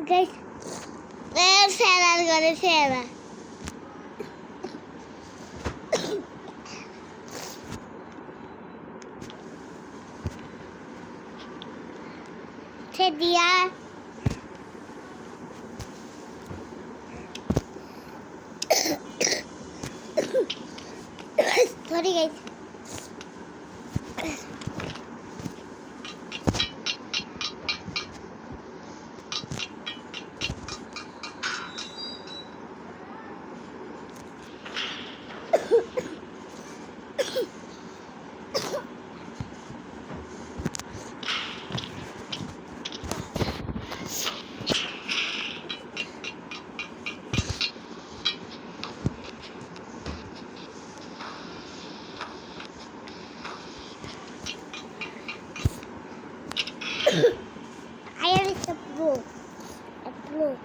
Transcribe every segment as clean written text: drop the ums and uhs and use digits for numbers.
guys. Sarah got it, Sarah. Dia. Sorry guys. I am a pro. A pro.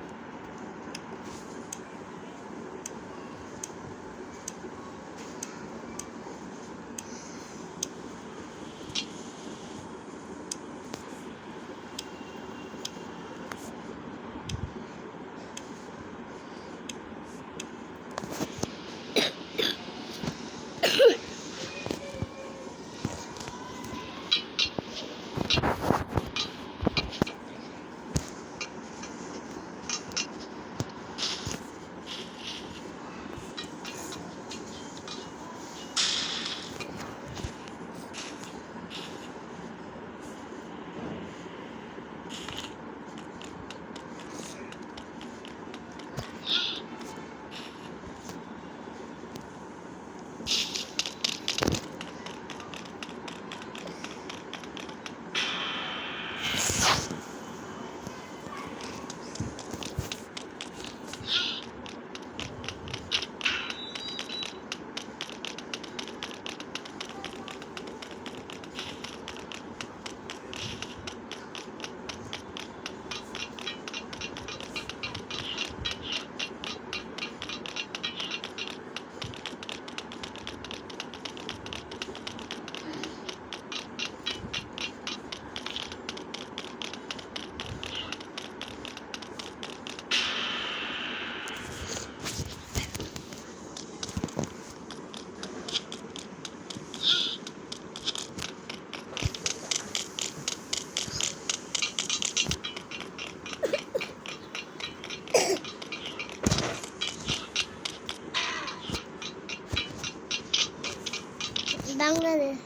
Bangladesh.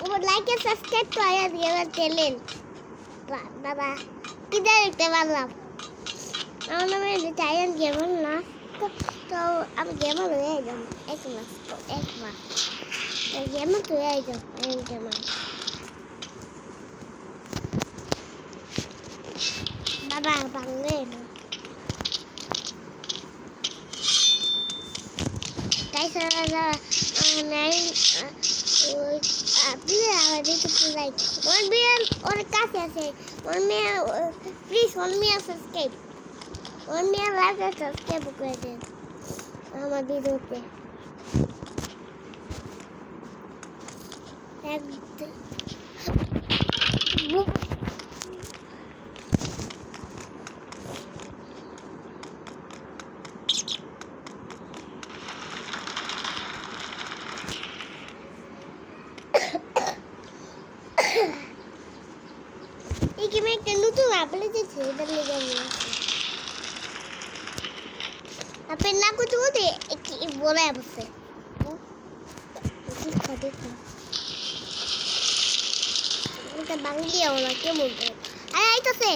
Would like and subscribe to our Gamer channel. Baba, किधर देखते वाला? ना मैं retire gamer ना तो अब gamer हो जाएगा एक बार गेमर तो जाएगा gamer Baba Bangladesh One million or a cafe. 1 million, please, 1 million subscribe. 1 million like and subscribe credit. I'm a bit okay. मैं करूँ तो आपले से इधर ले जाऊंगा अपन ना कुछ वो दे एक बोला है मुझसे कुछ खा देखो मुझे बांग दिया होगा क्यों बोलते हो अरे आई तो से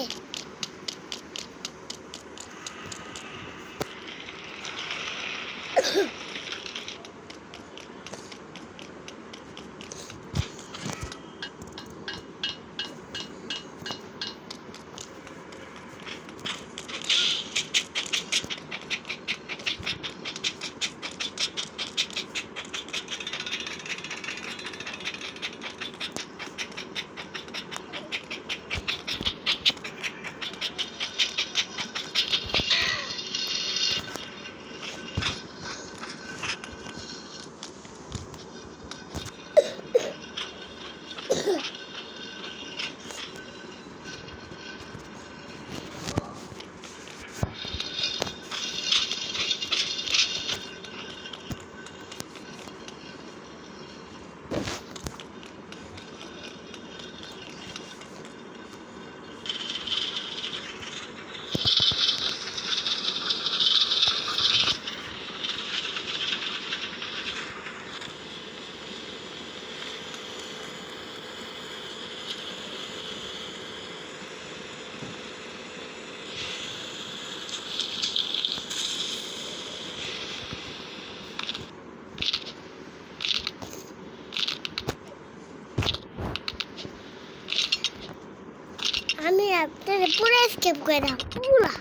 আমি আপনার পুরো স্কেপ করে দাও পুরা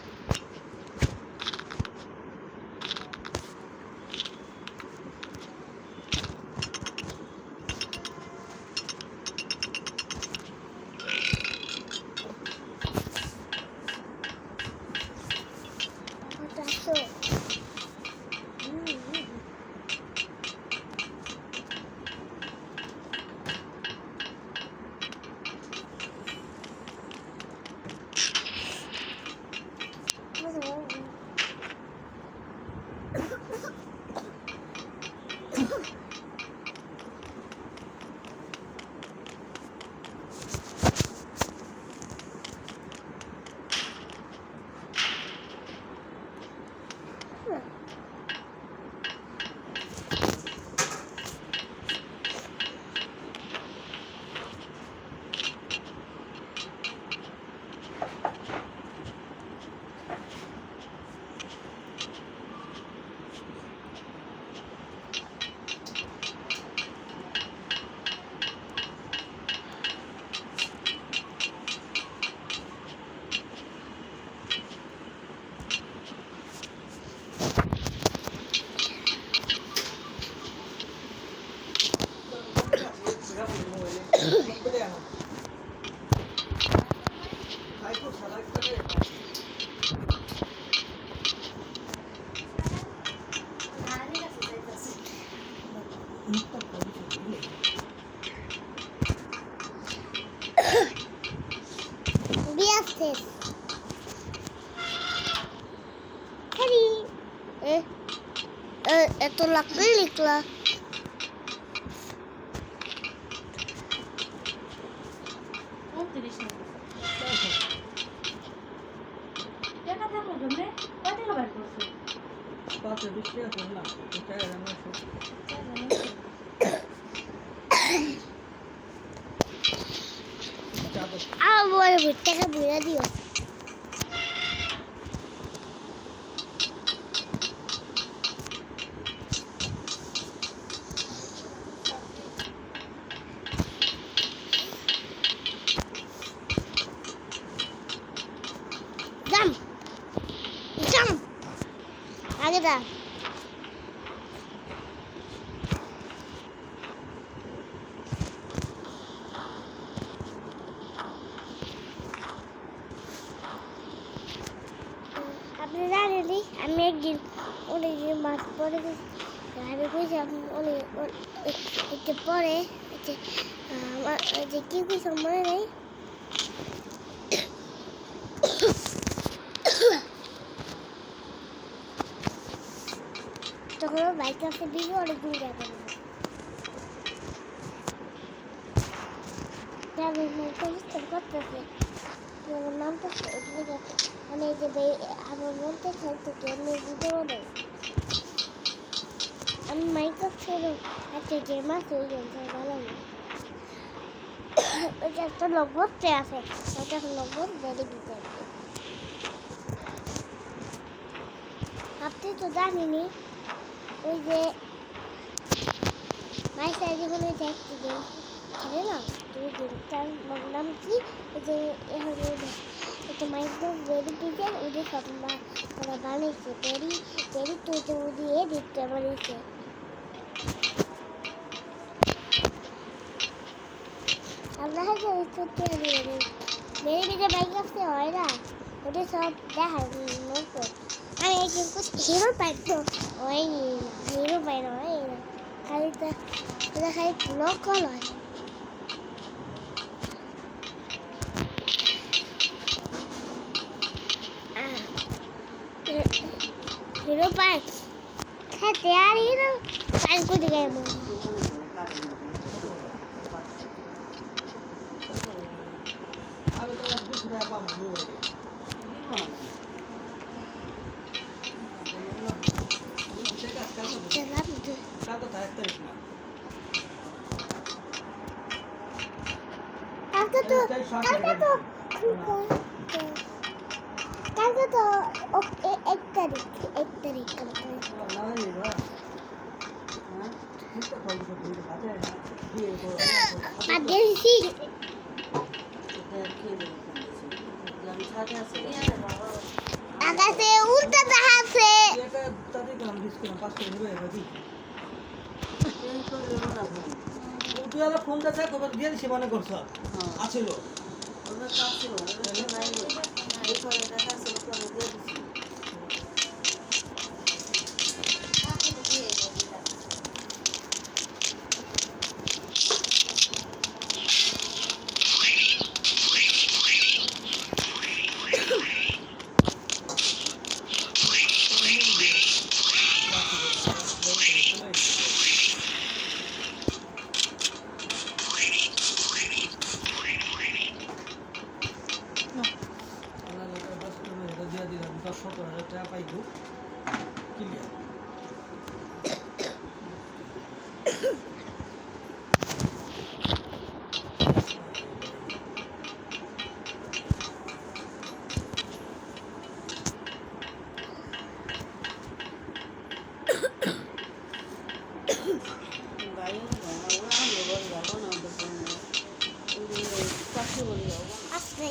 Biases. Tadi. Tolak belik lah. Boleh buat boleh dia. Jump. Aja dah. আপনি জানেন আমি একদিন অনেক মাস পরে আমি বুঝলাম অনেক একটু পরে যে কি কিছু মনে নেই তখন বাইক আসতে দিকে অনেক দূর যাবে করতেছে নামটা মানে যে আমার মনটা খেলতে আমি বুঝতেও নেই আমি মাইক ছেড়ে একটা গেম আছে ওই গেমটা ভালো না ওইটা একটা নব্বরতে আছে ওইটা নব্বর বেড়ে দিতে হবে আপনি তো জানেনি ওই যে মাইসা যখন ওই যে একটি গেম খেলে না ওই গেমটার নাম কি ওই যে এখন একটা মাইক্রোভ বেরি পিজার ওদের সব ওরা বানিয়েছে বেরি বেরি তো দিয়ে দিতে বানিয়েছে আল্লাহ সত্যি বেরি পিজা বাইক আসতে হয় না ওদের সব দেখায় নৌকো আমি একদিন হিরো পাই তো হয়নি হিরো পাই না হয় না খালি তো ওদের খালি নকল হয় Hero Park. Kate yaar hero park ko digaya mo. Kalka to ek tarik Padesi আকাশে উল্টা দেখাচ্ছে তুই আবার ফোনটা চাই কবে দিয়ে দিছি মনে করছ আছিল দিয়ে দিলাম 10-17,000 টাকা পাইব ক্লিয়ার আসবে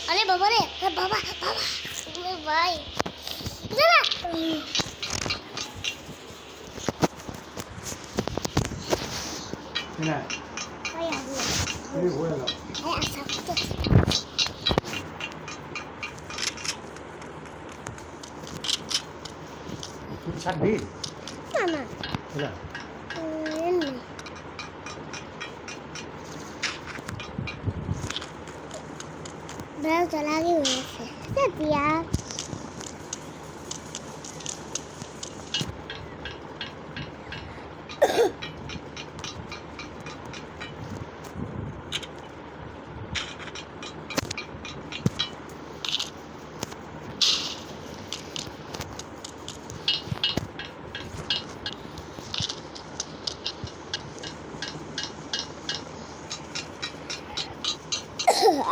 আরে বাবা রে বাবা বাবা ভাই দাদা না ভাই আসবে এই হয়ে গেল এই আসা তো তুই ছাড়বি না না না এমনি বেল তো লাগে হয়েছে দিয়া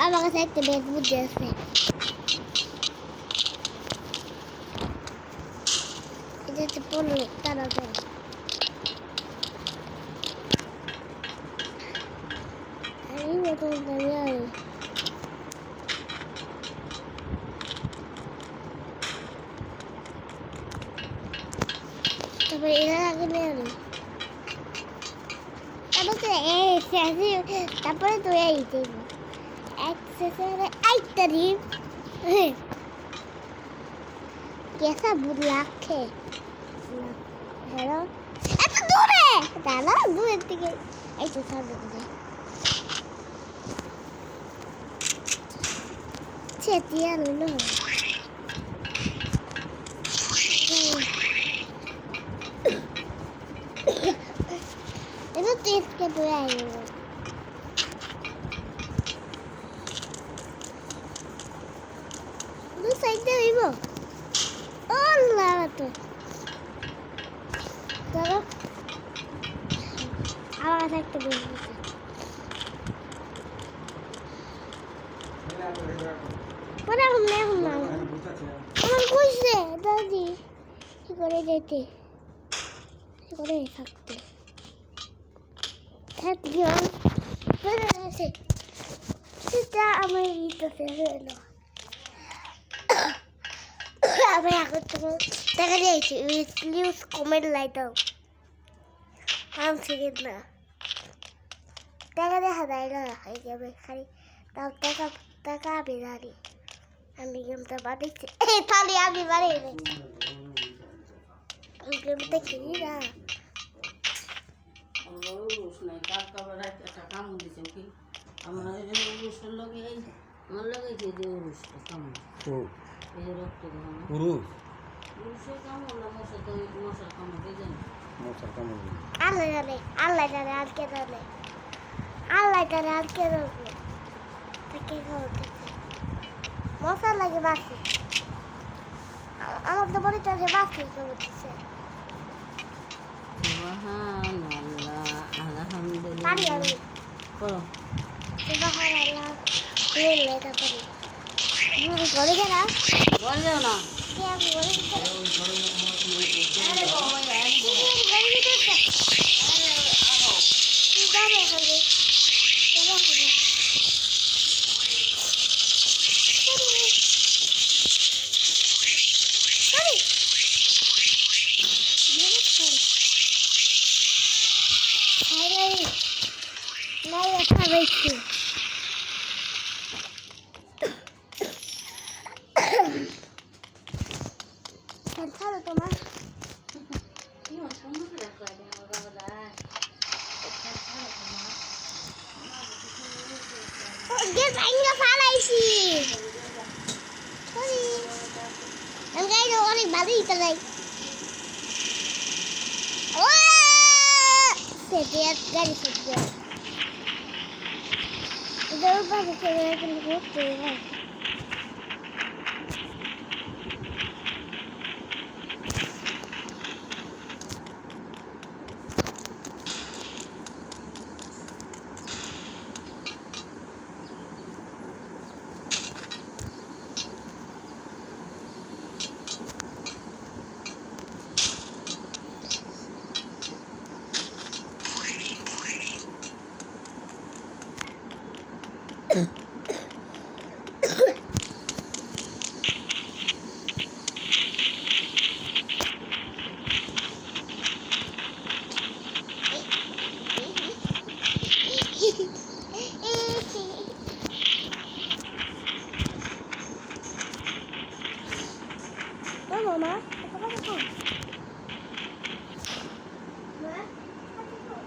আমার কাছে একটা বেশ বুদ্ধি আছে এটা হচ্ছে 15 তাড়াতাড়ি আমি নতুন জানি তারপরে এরা আগে নেই তারপরে তো এই দেব एक्सेसरी आई तरीफ कैसा बुला है हेलो এত দূরে দাদা দূরের থেকে এই তো সামনে দিকে চেতিয়া লুলো এটা টেস্ট কে দূরে আইলো দু সাইডে হইব আল্লাহ তো দাদা আমার কাছে একটা বেশ বুঝছে পরে এখন না আমার কইছে দাদি কি করে যেতে কি করে থাকতে থাকতে পরে আছে সেটা আমার ইচ্ছে হলো আমি এখন তোমার দেখা দিয়েছি প্লিজ কমেন্ট লাইক দাও কারণ সেকেন্ড না টাকা দেখা যায় না হয়ে যাবে খালি তাও টাকা টাকা আমি জানি আমি গেমটা বানিয়েছি তাহলে আমি বানিয়ে গেমটা খেলি না আমার লাগাইছে যে উরুষটা কামড় এই যে রক্ত পুরুষ উরুষের কামড় না মশার কামড় কে জানি মশার কামড় আল্লাহ জানে আর কে জানে আল্লাহ জানে আর কে জানে তাকে খাওয়াতে মশা লাগে বাসি আমার তো মনে হচ্ছে বাসি করতেছে সুবহানাল্লাহ আলহামদুলিল্লাহ পারি আমি করো সুবহানাল্লাহ লেলে তারপরে ঘরে গেলাম ঘরে যাও না কে আমি ঘরে গেলাম ওই ঘরে আমার কি ওই আরে বাবা আরে ঘরে গেলাম আহো কি যাবে হবে চলো হবে সরি নাই একটা বেশি ছাড়ো তোমার কি সুন্দর করে কয় দেন আমার বাবা দা গেট ভাঙা ফালাইছি সরি আমি গাড়ি অনেক ভালোই চালাই ও সেটে গাড়ি সেটে ইধর পাশে চলে কিন্তু ঘুরতে হয় Mama, apa kau? Ma, apa kau?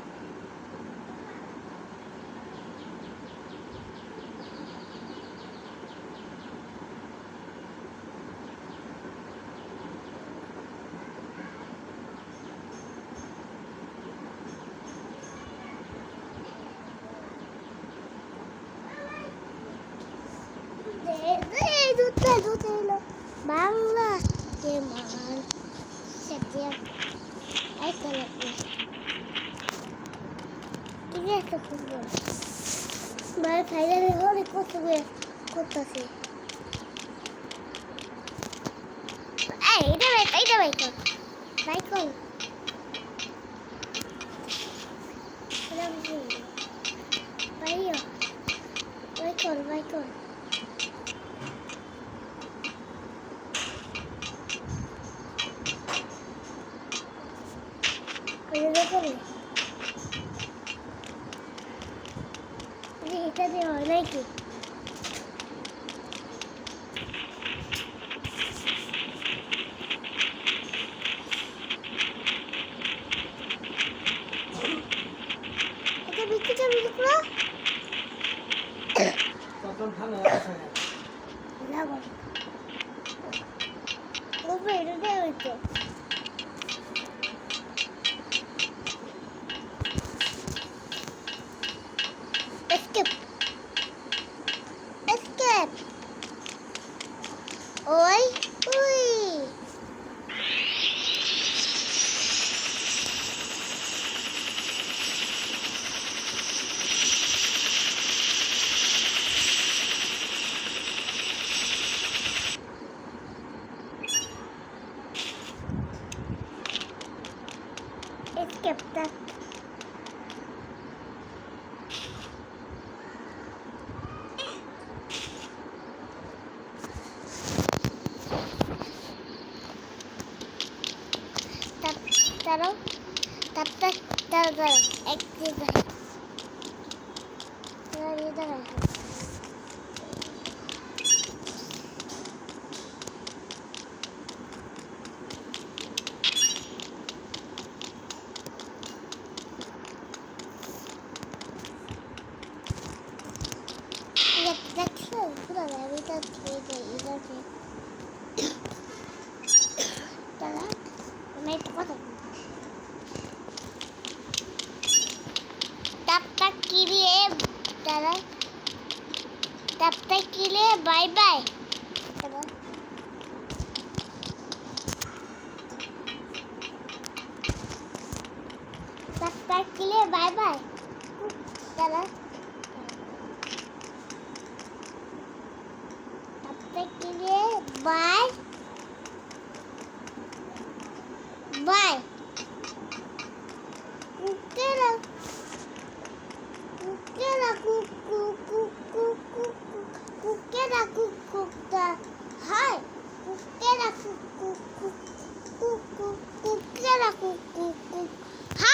Dute lo, bangla, keman, setiap, kalau ini sepuluh, malah saya lagi ikut gue, ikut sih. Itu baik, baik. Baik. এটা দিয়ে হয় নাকি এটা বিক্রি যাবে পুরো তখন ভালো আছে লাগো ওপরে এটা দিয়ে হইতো Escape. Oi. Escape tak. Taruh. Active. Iधर है पूरा इधर से चला मैं तो पता तब तक के लिए बाय बाय तब तक के लिए बाय बाय चलो तब तक কিরে বাই বাই কুকেরা কুকেরা কুক কুক কুক কুক কুক কুকেরা কুক কুকটা হাই কুকেরা কুক কুক কুক কুক কুক কুকেরা কুক কুক কুক হাই